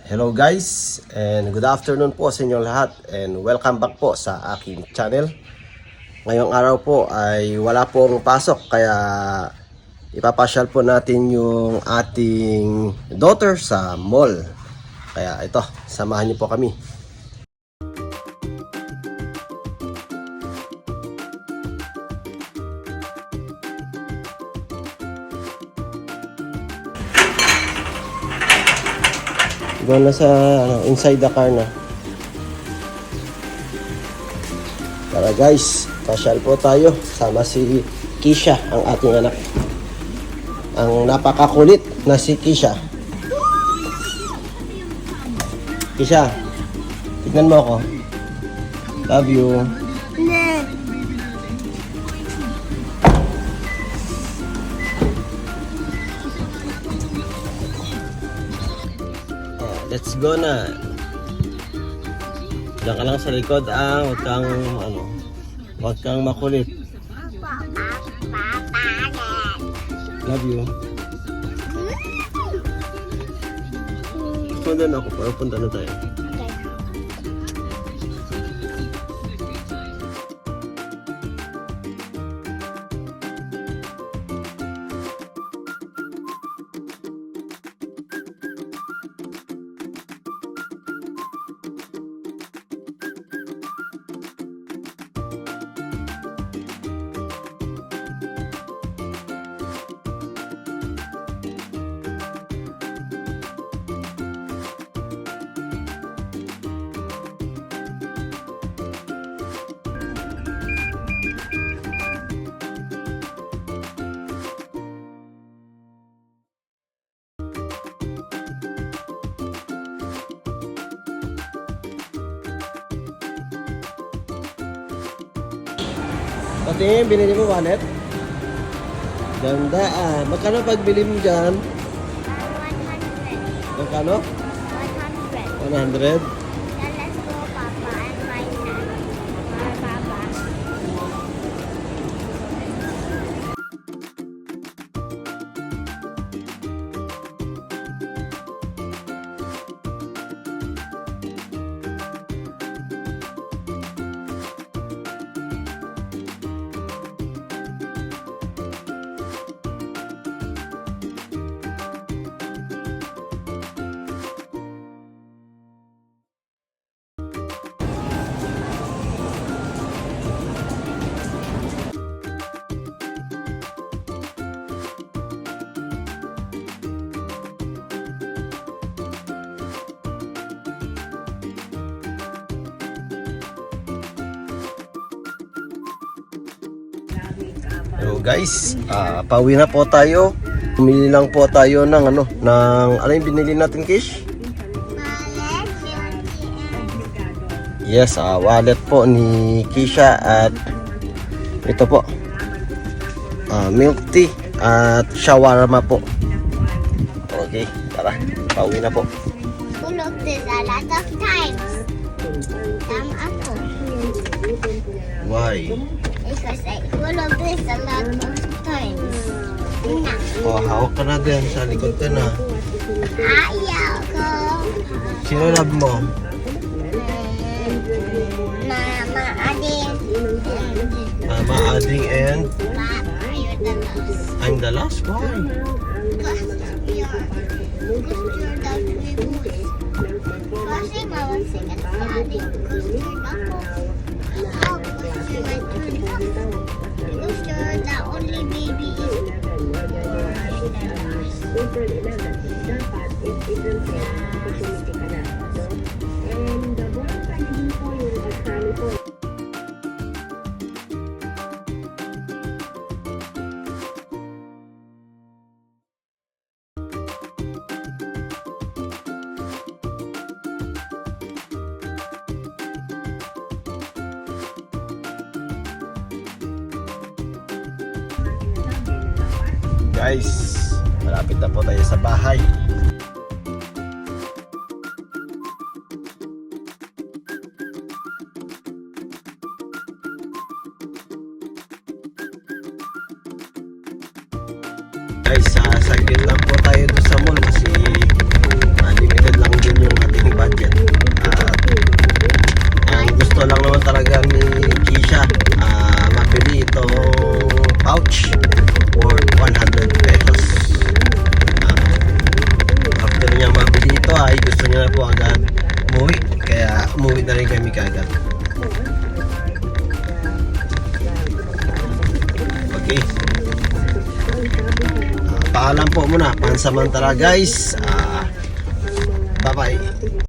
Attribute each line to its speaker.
Speaker 1: Hello guys, and good afternoon po sa inyong lahat, and welcome back po sa aking channel. Ngayong araw po ay wala pong pasok, kaya ipapasyal po natin yung ating daughter sa mall. Kaya ito, samahan niyo po kami. Doon na sa inside the car na. Tara guys, pasyal po tayo. Sama si Kisha, ang ating anak. Ang napakakulit na si Kisha. Kisha, tignan mo ako. Love you. Let's go na. Diyan ka lang sa likod, huwag kang makulit. Love you. Punta na ako, para punta na tayo. Pati, binili mo wallet? Ganda ah. Magkano pagbili mo dyan?
Speaker 2: 100.
Speaker 1: Magkano?
Speaker 2: 100.
Speaker 1: 100?
Speaker 2: Then let's go, Papa, and buy that. Papa.
Speaker 1: So guys, pauwi na po tayo. Bumili lang po tayo ng ano yung binili natin, Kish?
Speaker 2: Wallet, and
Speaker 1: Yes, wallet po ni Kisha at ito po. Milk tea at shawarma po. Okay, tara. Pauwi na po.
Speaker 2: full of this a lot of times. Ako.
Speaker 1: Why?
Speaker 2: Because I full of this a lot of times.
Speaker 1: Hawak ka na din. Sa likod ka na.
Speaker 2: Ayaw ko.
Speaker 1: Sino love mo?
Speaker 2: Mama, Ading.
Speaker 1: Mama, Ading, and
Speaker 2: Papa, you're the last.
Speaker 1: I'm the last one.
Speaker 2: Because you're the famous. Kasi mama sikat si Ading. Because you're the host. How? Because you're my third host. Because you're the only baby.
Speaker 1: Guys, malapit na po tayo sa bahay. Guys, saglit lang po tayo doon sa mall kasi limited lang din yung niya na po agad umuwi. Kaya umuwi na rin kami kaagad. Okay. Paalam po muna. Pansamantala guys. Bye-bye.